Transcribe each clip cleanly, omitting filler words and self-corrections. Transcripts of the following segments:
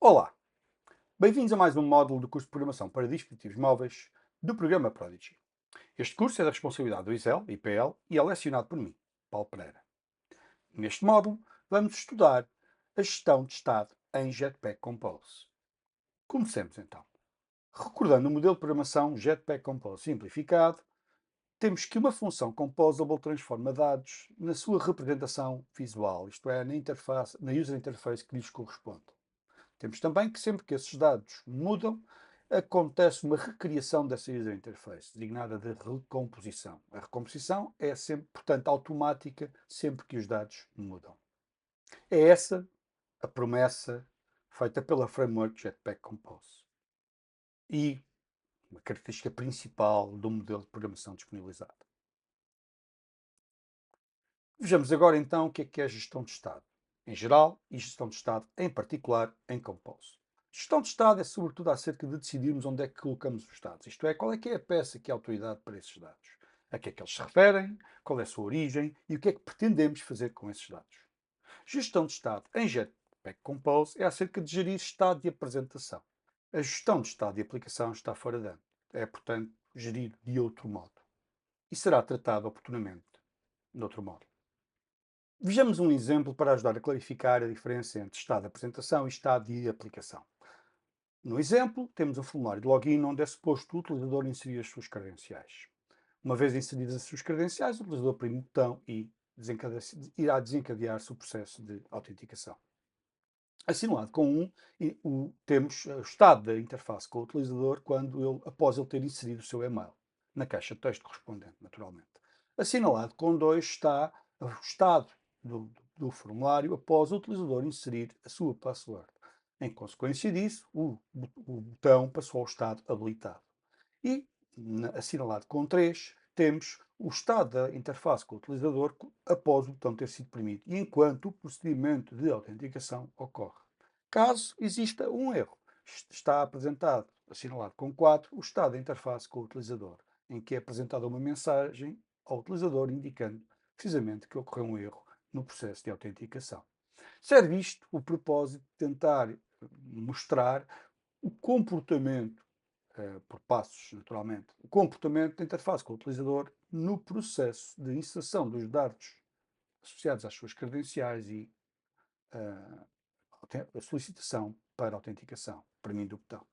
Olá, bem-vindos a mais um módulo do curso de Programação para Dispositivos Móveis do programa Prodigy. Este curso é da responsabilidade do ISEL, IPL, e é lecionado por mim, Paulo Pereira. Neste módulo, vamos estudar a gestão de estado em Jetpack Compose. Comecemos então. Recordando o modelo de programação Jetpack Compose simplificado, temos que uma função composable transforma dados na sua representação visual, isto é, na user interface que lhes corresponde. Temos também que sempre que esses dados mudam, acontece uma recriação dessa user interface, designada de recomposição. A recomposição é sempre, portanto, automática sempre que os dados mudam. É essa a promessa feita pela framework Jetpack Compose. E uma característica principal do modelo de programação disponibilizado. Vejamos agora então o que é a gestão de estado, em geral, e gestão de estado em particular em Compose. Gestão de estado é sobretudo acerca de decidirmos onde é que colocamos os dados, isto é, qual é que é a peça que é a autoridade para esses dados, a que é que eles se referem, qual é a sua origem e o que é que pretendemos fazer com esses dados. Gestão de estado em Jetpack Compose é acerca de gerir estado de apresentação. A gestão de estado de aplicação está fora de âmbito. É, portanto, gerir de outro modo. E será tratado oportunamente de outro modo. Vejamos um exemplo para ajudar a clarificar a diferença entre estado de apresentação e estado de aplicação. No exemplo, temos um formulário de login onde é suposto o utilizador inserir as suas credenciais. Uma vez inseridas as suas credenciais, o utilizador prime o botão e irá desencadear-se o processo de autenticação. Assinalado com temos o estado da interface com o utilizador após ele ter inserido o seu e-mail, na caixa de texto correspondente, naturalmente. Assinalado com 2 está o estado do formulário após o utilizador inserir a sua password. Em consequência disso, o botão passou ao estado habilitado. E, assinalado com 3, temos o estado da interface com o utilizador após o botão ter sido premido e enquanto o procedimento de autenticação ocorre. Caso exista um erro, está apresentado, assinalado com 4, o estado da interface com o utilizador, em que é apresentada uma mensagem ao utilizador indicando precisamente que ocorreu um erro no processo de autenticação. Serve isto o propósito de tentar mostrar o comportamento por passos, naturalmente, o comportamento da interface com o utilizador no processo de inserção dos dados associados às suas credenciais e uh, a solicitação para autenticação, premindo o botão.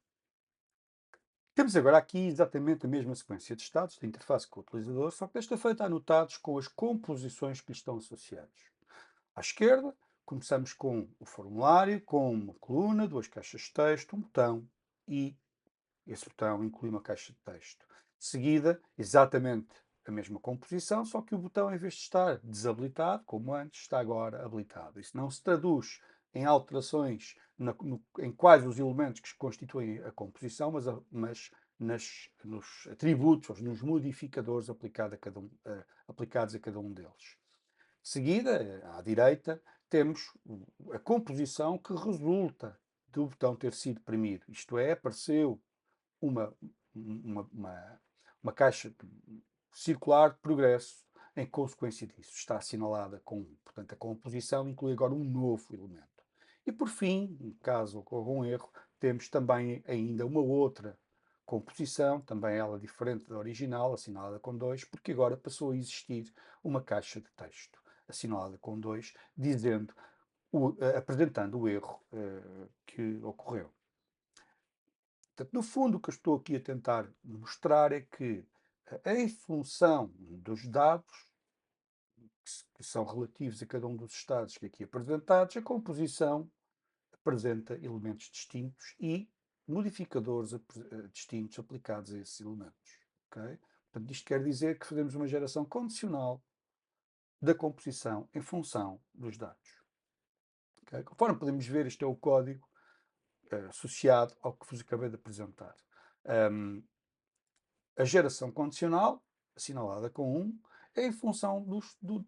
Temos agora aqui exatamente a mesma sequência de estados de interface com o utilizador, só que desta feita anotados com as composições que lhe estão associados. À esquerda, começamos com o formulário, com uma coluna, duas caixas de texto, um botão e esse botão inclui uma caixa de texto. De seguida, exatamente a mesma composição, só que o botão, em vez de estar desabilitado, como antes, está agora habilitado. Isso não se traduz em alterações em quais os elementos que constituem a composição, mas nos atributos, ou nos modificadores aplicados a cada um deles. De seguida, à direita, temos a composição que resulta do botão ter sido premido. Isto é, apareceu uma, uma, uma, uma caixa circular de progresso em consequência disso. Está assinalada com 1. Portanto, a composição inclui agora um novo elemento. E por fim, caso ocorra um erro, temos também ainda uma outra composição, também ela diferente da original, assinalada com 2, porque agora passou a existir uma caixa de texto assinalada com 2, apresentando o erro que ocorreu. Portanto, no fundo, o que eu estou aqui a tentar mostrar é que, em função dos dados que são relativos a cada um dos estados que aqui apresentados, a composição apresenta elementos distintos e modificadores distintos aplicados a esses elementos. Okay? Portanto, isto quer dizer que fazemos uma geração condicional da composição em função dos dados. Okay? Conforme podemos ver, este é o código associado ao que vos acabei de apresentar. A geração condicional, assinalada com 1, é em função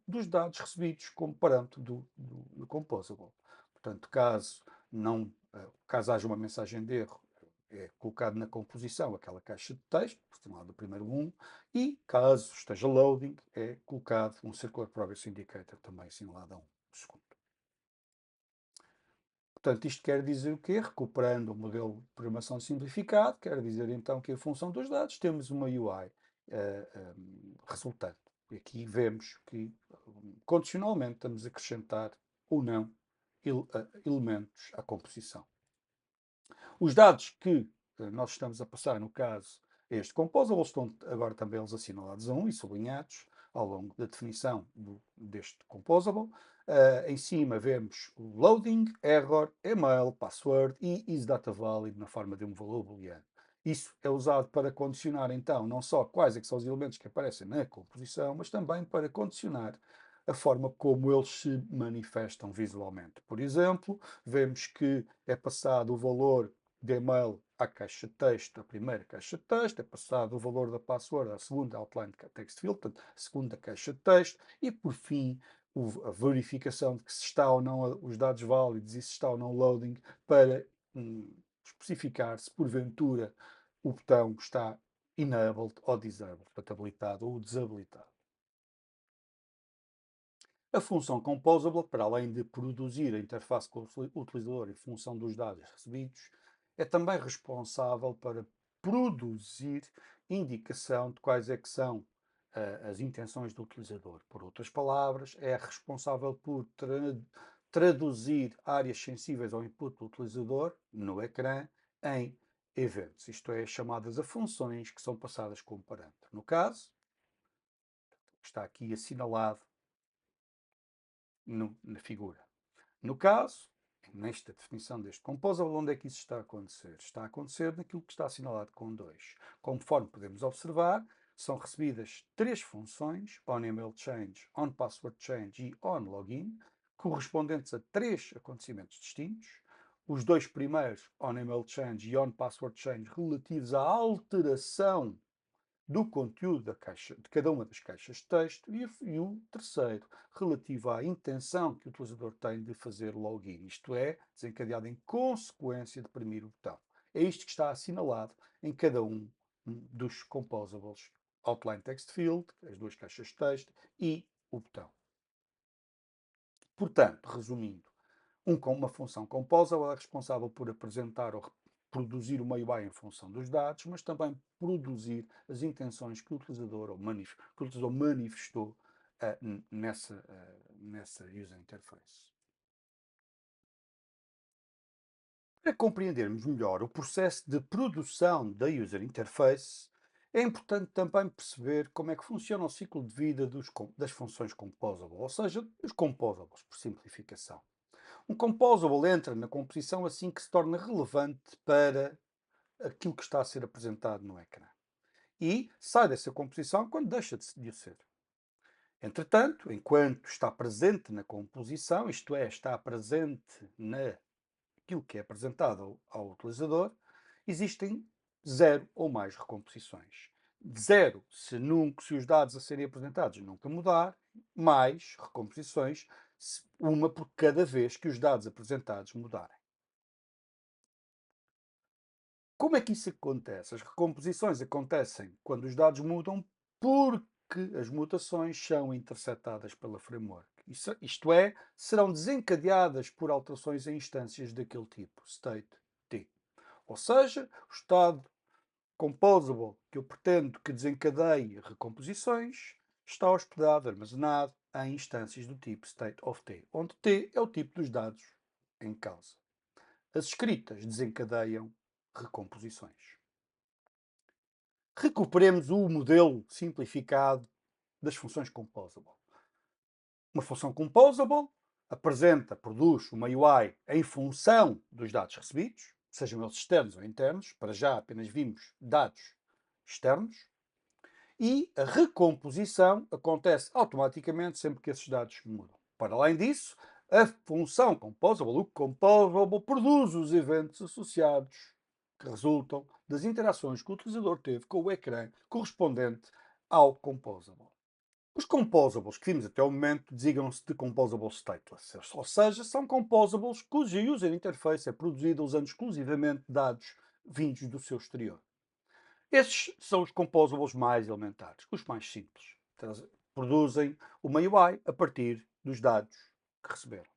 dos dados recebidos como parâmetro do composable. Portanto, caso haja uma mensagem de erro, é colocado na composição aquela caixa de texto, assinalada primeiro 1, e caso esteja loading, é colocado um Circular Progress Indicator, também assinalado a 1, segundo. Portanto, isto quer dizer o quê? Recuperando o modelo de programação simplificado, quer dizer então que em função dos dados temos uma UI resultante. E aqui vemos que condicionalmente estamos a acrescentar ou não elementos à composição. Os dados que nós estamos a passar, no caso, a este composable, estão agora também eles assinalados a 1 e sublinhados ao longo da definição deste composable. Em cima vemos o loading, error, email, password e isDataValid na forma de um valor booleano. Isso é usado para condicionar, então, não só quais é que são os elementos que aparecem na composição, mas também para condicionar a forma como eles se manifestam visualmente. Por exemplo, vemos que é passado o valor de e-mail à caixa de texto, a primeira caixa de texto, é passado o valor da password à segunda outline text field, portanto, a segunda caixa de texto, e por fim a verificação de que se está ou não os dados válidos e se está ou não loading para especificar se porventura o botão está enabled ou disabled, portanto habilitado ou desabilitado. A função composable, para além de produzir a interface com o utilizador em função dos dados recebidos, é também responsável para produzir indicação de quais é que são as intenções do utilizador. Por outras palavras, é responsável por traduzir áreas sensíveis ao input do utilizador no ecrã em eventos, isto é, chamadas a funções que são passadas como parâmetro. No caso, está aqui assinalado na figura. No caso, nesta definição deste composable, onde é que isso está a acontecer? Está a acontecer naquilo que está assinalado com 2. Conforme podemos observar, são recebidas três funções, onEmailChange, onPasswordChange e onLogin, correspondentes a três acontecimentos distintos. Os dois primeiros, onEmailChange e onPasswordChange, relativos à alteração do conteúdo da caixa, de cada uma das caixas de texto e o terceiro, relativo à intenção que o utilizador tem de fazer login, isto é, desencadeado em consequência de premir o botão. É isto que está assinalado em cada um dos composables Outline Text Field, as duas caixas de texto e o botão. Portanto, resumindo, uma função composable é responsável por apresentar ou produzir uma UI em função dos dados, mas também produzir as intenções que o utilizador, manifestou nessa user interface. Para compreendermos melhor o processo de produção da user interface, é importante também perceber como é que funciona o ciclo de vida das funções composable, ou seja, os composables, por simplificação. Um composable entra na composição assim que se torna relevante para aquilo que está a ser apresentado no ecrã. E sai dessa composição quando deixa de o ser. Entretanto, enquanto está presente na composição, isto é, está presente naquilo que é apresentado ao utilizador, existem zero ou mais recomposições. Zero se os dados a serem apresentados nunca mudar, mais recomposições, uma por cada vez que os dados apresentados mudarem. Como é que isso acontece? As recomposições acontecem quando os dados mudam porque as mutações são interceptadas pela framework. Isto é, serão desencadeadas por alterações em instâncias daquele tipo, state T. Ou seja, o estado composable que eu pretendo que desencadeie recomposições está hospedado, armazenado em instâncias do tipo state of T, onde T é o tipo dos dados em causa. As escritas desencadeiam recomposições. Recuperemos o modelo simplificado das funções composable. Uma função composable produz uma UI em função dos dados recebidos, sejam eles externos ou internos, para já apenas vimos dados externos, e a recomposição acontece automaticamente sempre que esses dados mudam. Para além disso, a função composable, o composable, produz os eventos associados que resultam das interações que o utilizador teve com o ecrã correspondente ao composable. Os composables que vimos até o momento designam-se de composable stateless, ou seja, são composables cuja user interface é produzida usando exclusivamente dados vindos do seu exterior. Estes são os composables mais elementares, os mais simples. Produzem uma UI a partir dos dados que receberam.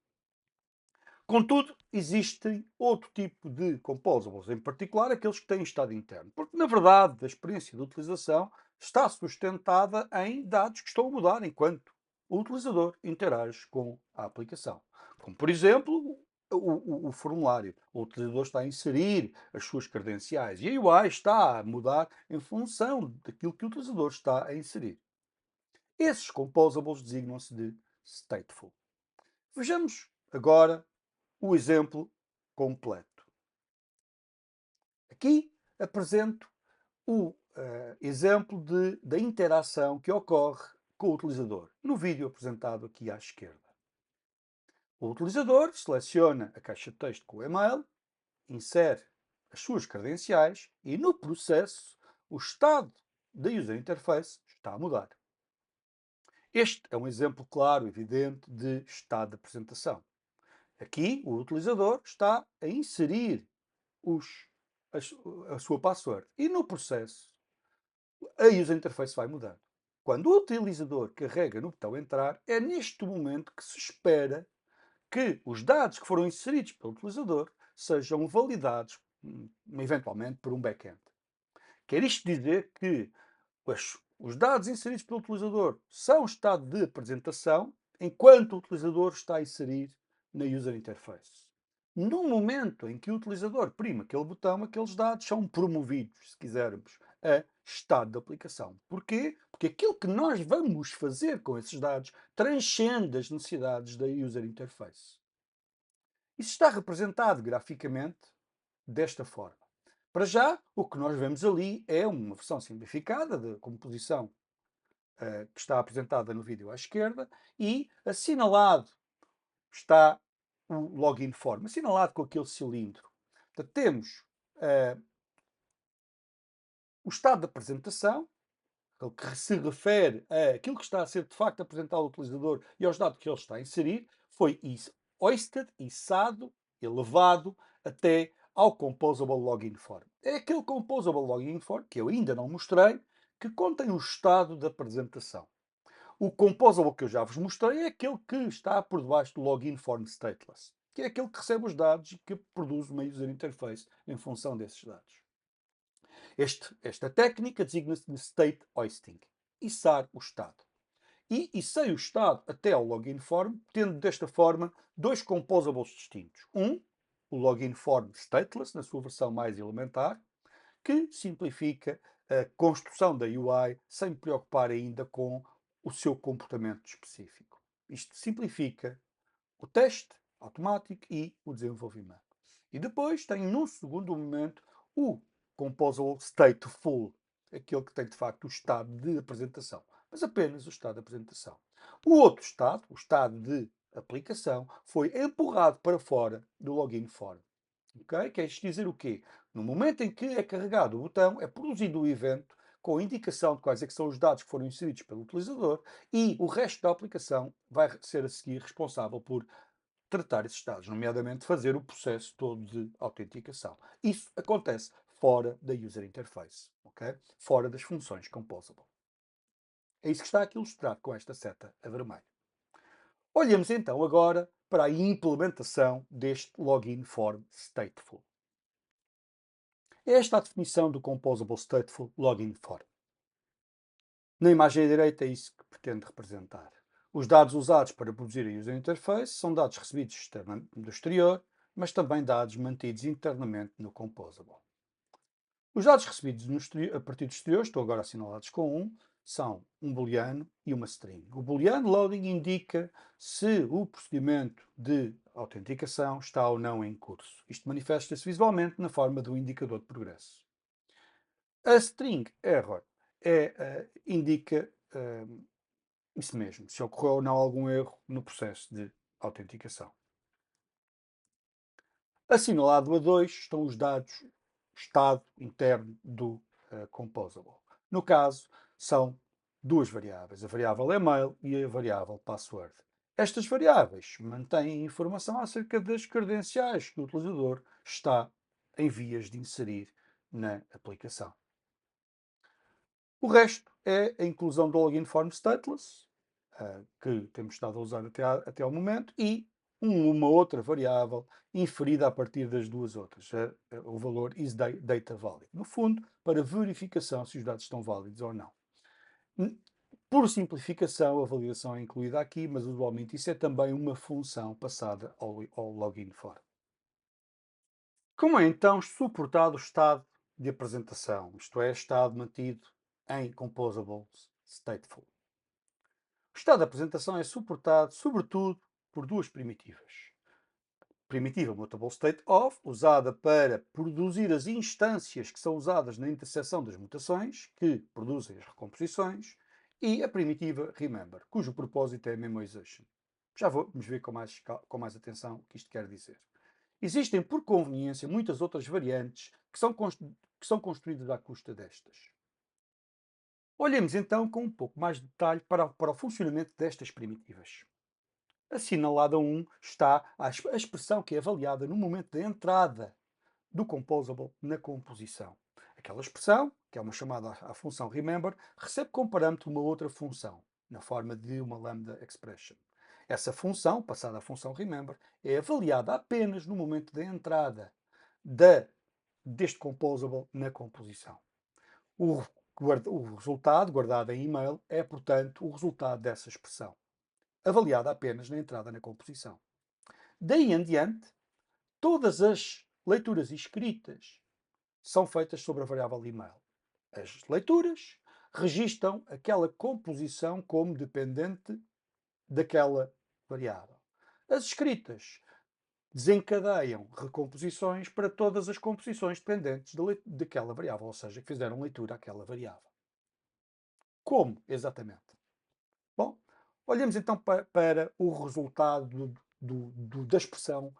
Contudo, existem outro tipo de composables, em particular aqueles que têm estado interno, porque na verdade a experiência de utilização está sustentada em dados que estão a mudar enquanto o utilizador interage com a aplicação. Como por exemplo o formulário. O utilizador está a inserir as suas credenciais e a UI está a mudar em função daquilo que o utilizador está a inserir. Esses composables designam-se de stateful. Vejamos agora o exemplo completo. Aqui apresento o exemplo da interação que ocorre com o utilizador, no vídeo apresentado aqui à esquerda. O utilizador seleciona a caixa de texto com o e-mail, insere as suas credenciais e, no processo, o estado da user interface está a mudar. Este é um exemplo claro, evidente, de estado de apresentação. Aqui, o utilizador está a inserir a sua password e, no processo, a user interface vai mudando. Quando o utilizador carrega no botão entrar, é neste momento que se espera que os dados que foram inseridos pelo utilizador sejam validados, eventualmente, por um back-end. Quer isto dizer que os dados inseridos pelo utilizador são estado de apresentação enquanto o utilizador está a inserir na user interface. No momento em que o utilizador prima aquele botão, aqueles dados são promovidos, se quisermos, a estado de aplicação. Porquê? Porque aquilo que nós vamos fazer com esses dados transcende as necessidades da user interface. Isso está representado graficamente desta forma. Para já, o que nós vemos ali é uma versão simplificada da composição que está apresentada no vídeo à esquerda e assinalado está o login form, assinalado com aquele cilindro. Portanto, temos o estado de apresentação, que se refere àquilo que está a ser de facto apresentado ao utilizador e aos dados que ele está a inserir, foi hoisted, içado, elevado até ao Composable Login Form. É aquele Composable Login Form, que eu ainda não mostrei, que contém o estado da apresentação. O Composable que eu já vos mostrei é aquele que está por debaixo do Login Form Stateless, que é aquele que recebe os dados e que produz uma user interface em função desses dados. Esta técnica designa-se de State Hoisting, içar o estado. E içei o estado até ao Login Form, tendo desta forma dois composables distintos. O Login Form Stateless, na sua versão mais elementar, que simplifica a construção da UI sem me preocupar ainda com o seu comportamento específico. Isto simplifica o teste automático e o desenvolvimento. E depois tem, num segundo momento, o Composable Stateful, aquele que tem de facto o estado de apresentação, mas apenas o estado de apresentação. O outro estado, o estado de aplicação, foi empurrado para fora do Login Form. Okay? Quer dizer o quê? No momento em que é carregado o botão, é produzido o evento com a indicação de quais é que são os dados que foram inseridos pelo utilizador e o resto da aplicação vai ser a seguir responsável por tratar esses dados, nomeadamente fazer o processo todo de autenticação. Isso acontece fora da user interface, okay? Fora das funções composable. É isso que está aqui ilustrado com esta seta a vermelho. Olhemos então agora para a implementação deste Login Form Stateful. Esta é a definição do Composable Stateful Login Form. Na imagem à direita é isso que pretende representar. Os dados usados para produzir a user interface são dados recebidos do exterior, mas também dados mantidos internamente no Composable. Os dados recebidos a partir do exterior, estou agora assinalados com são um booleano e uma string. O booleano loading indica se o procedimento de autenticação está ou não em curso. Isto manifesta-se visualmente na forma do indicador de progresso. A string error indica isso mesmo, se ocorreu ou não algum erro no processo de autenticação. Assinalado a 2 estão os dados estado interno do Composable. No caso, são duas variáveis, a variável email e a variável password. Estas variáveis mantêm informação acerca das credenciais que o utilizador está em vias de inserir na aplicação. O resto é a inclusão do Login Form Stateless, que temos estado a usar até ao momento, e uma outra variável inferida a partir das duas outras. O valor isData valid. No fundo, para verificação se os dados estão válidos ou não. Por simplificação, a validação é incluída aqui, mas usualmente isso é também uma função passada ao login form. Como é então suportado o estado de apresentação, isto é, estado mantido em composable stateful? O estado de apresentação é suportado, sobretudo, por duas primitivas. Primitiva mutable state of, usada para produzir as instâncias que são usadas na interseção das mutações, que produzem as recomposições, e a primitiva remember, cujo propósito é a memorization. Já vamos ver com mais atenção o que isto quer dizer. Existem, por conveniência, muitas outras variantes que são construídas à custa destas. Olhemos então com um pouco mais de detalhe para o funcionamento destas primitivas. Assinalada 1 está a expressão que é avaliada no momento da entrada do composable na composição. Aquela expressão, que é uma chamada à função remember, recebe como parâmetro uma outra função, na forma de uma lambda expression. Essa função, passada à função remember, é avaliada apenas no momento da entrada deste composable na composição. O resultado, guardado em e-mail, é, portanto, o resultado dessa expressão, avaliada apenas na entrada na composição. Daí em diante, todas as leituras e escritas são feitas sobre a variável email. As leituras registam aquela composição como dependente daquela variável. As escritas desencadeiam recomposições para todas as composições dependentes daquela variável, ou seja, que fizeram leitura àquela variável. Como, exatamente? Bom, olhemos então para o resultado da expressão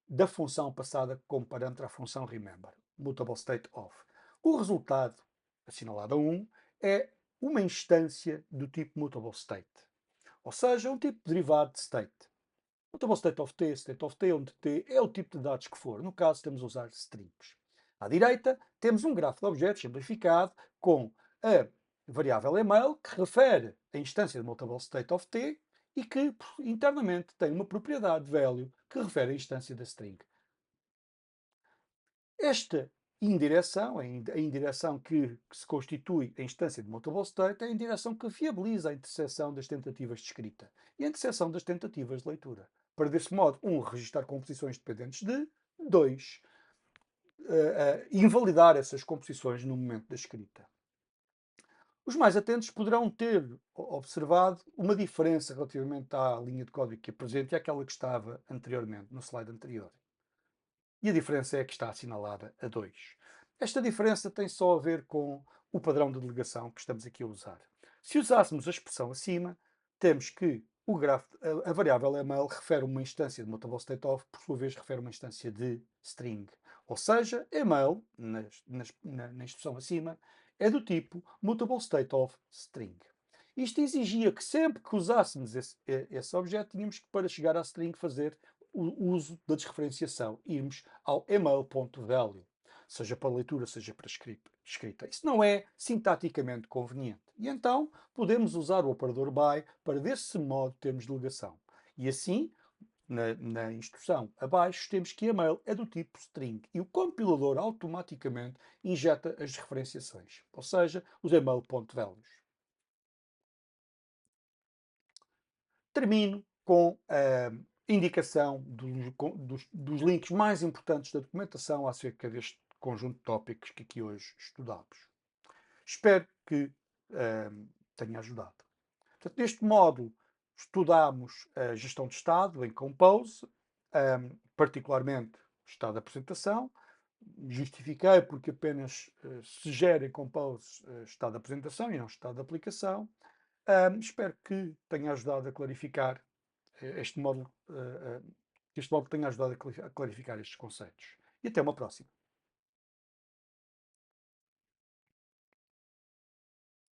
da função passada como parâmetro à função remember, mutable state of. O resultado, assinalado a 1, é uma instância do tipo mutable state, ou seja, um tipo derivado de state. Mutable state of t, onde t é o tipo de dados que for. No caso, temos a usar strings. À direita, temos um grafo de objetos simplificado com a variável email, que refere a instância de mutable state of t e que internamente tem uma propriedade value que refere à instância da string. Esta indireção, a indireção que se constitui a instância de mutable state, é a indireção que viabiliza a interseção das tentativas de escrita e a interseção das tentativas de leitura. Para, desse modo, registrar composições dependentes de, 2, invalidar essas composições no momento da escrita. Os mais atentos poderão ter observado uma diferença relativamente à linha de código que apresenta e àquela que estava anteriormente, no slide anterior. E a diferença é que está assinalada a 2. Esta diferença tem só a ver com o padrão de delegação que estamos aqui a usar. Se usássemos a expressão acima, temos que a variável email refere uma instância de mutable state of, por sua vez refere uma instância de string. Ou seja, email, na instrução acima, é do tipo mutable state of string. Isto exigia que sempre que usássemos esse objeto, tínhamos que, para chegar à string, fazer o uso da desreferenciação, irmos ao email.value, seja para leitura, seja para escrita. Isso não é sintaticamente conveniente. E então podemos usar o operador by para, desse modo, termos delegação. E assim, na instrução abaixo, temos que email é do tipo string e o compilador automaticamente injeta as referenciações, ou seja, os email.values. Termino com a indicação dos links mais importantes da documentação acerca deste conjunto de tópicos que aqui hoje estudamos. Espero que tenha ajudado. Portanto, neste módulo estudámos a gestão de estado em Compose, particularmente o estado de apresentação. Justifiquei porque apenas se gera em Compose estado de apresentação e não estado de aplicação. Espero que tenha ajudado a clarificar este módulo, que este módulo tenha ajudado a clarificar estes conceitos. E até uma próxima.